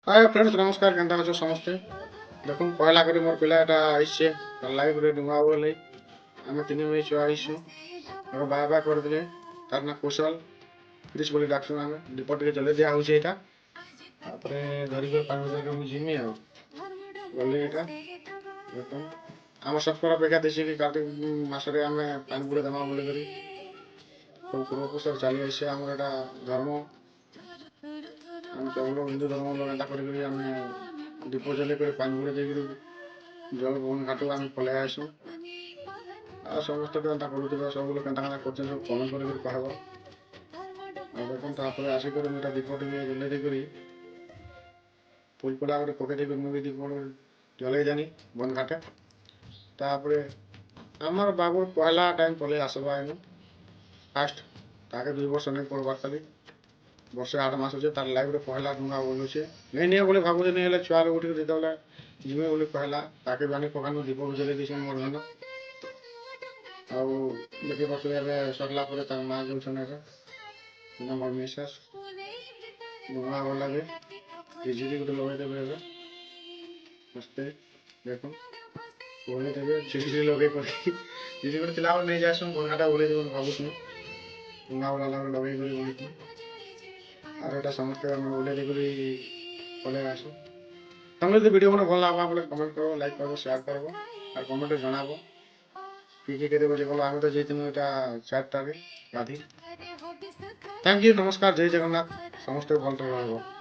Hi friends नमस्कार केनता अछो समस्ते देखुन पहला करी मोर पिला एटा आइसे लाइव रे डुंगा बोले आमे तिने में छुआ आइसु मोर बाबा कर दिले तार ना कुशल प्लीज बोली डाकसु आमे रिपोर्ट के चले दिया होचे एटा तापरे धरि के पानी दे के जिमी आ बोले एटा देखुन हम सब पर अपेक्षा देसी के कार्तिक मास रे आमे पानी बुड़े दमा बोले करी तो पूर्व कुशल चली आइसे हमर एटा धर्म हम सब लोग हिंदू धर्म लोग एंता करी आमे दीप जले कर पानी बुड़े देकर जल भवन घाटू आम पलै आसू आ समस्त एंता करूथिबा सब लोग एंता एंता करछन सब कमेंट कर कहबो आ देखन तापर आसी कर मेटा दीप टिके जले देकरी फूल पड़ा कर पके देकर मुझे दीप जले जानी वन घाटे तापर हमर बाबू पहला टाइम पले आसबा एनु फास्ट ताके 2 वर्ष नहीं पड़बार खाली वर्षे 8 मास होचे तार लाइफ रे पहला डुंगा बोलुचे नहीं बोले भाबू नहीं हेले छुआ उठी देतले जिमे बोले पहला ताके जानी पकानो दीप जले दिसन मोर धन ଆଉ ଦେଖି ପାରୁଥିବେ ଏବେ ସରିଲା ପରେ ତାଙ୍କ ମା ଯୋଉଛନ୍ ଏବେ ମୋର ମିସେସ୍ ନୂଆ ଗଲାବେ ଝିଝିରି ଗୋଟେ ଲଗେଇଦେବେ ଏବେ ମସ୍ତେ ଦେଖୁନ ଓହ୍ଲେଇଦେବେ ଝିଝିରି ଲଗେଇ କରି ଝିଝିରି ଗୋଟେ ଥିଲା ନେଇ ଯାଏସୁଁ ବନ୍ଧାଟା ଓହ୍ଲେଇ ଦେବୁ ଭାବୁଥିଲୁ ନୂଆ ଗଲା ଲଗେଇ କରି ଓହ୍ଲେଇକି আর এটা ସମସ୍ତେ ଆମେ ଓହ୍ଲେଇ ଦେଇକରି ପଳେଇ ଆସୁ ତମେ ଯଦି ଭିଡ଼ିଓ ମାନେ ଭଲ ଲାଗବା ବୋଲେ କମେଣ୍ଟ କରିବ ଲାଇକ୍ କରିବ ସେୟାର କରିବ আর କମେଣ୍ଟରେ ଜଣାବ କିଏ କେତେ ବଜେ ଗଲ ଆମେ ତ ଯାଇଥିଲୁ ଏଇଟା 4টাରେ ଗାଧି ଥ୍ୟାଙ୍କ ୟୁ ନମସ୍କାର ଜୟ ଜଗନ୍ନାଥ ସମସ୍ତେ ଭଲରେ ରହିବ।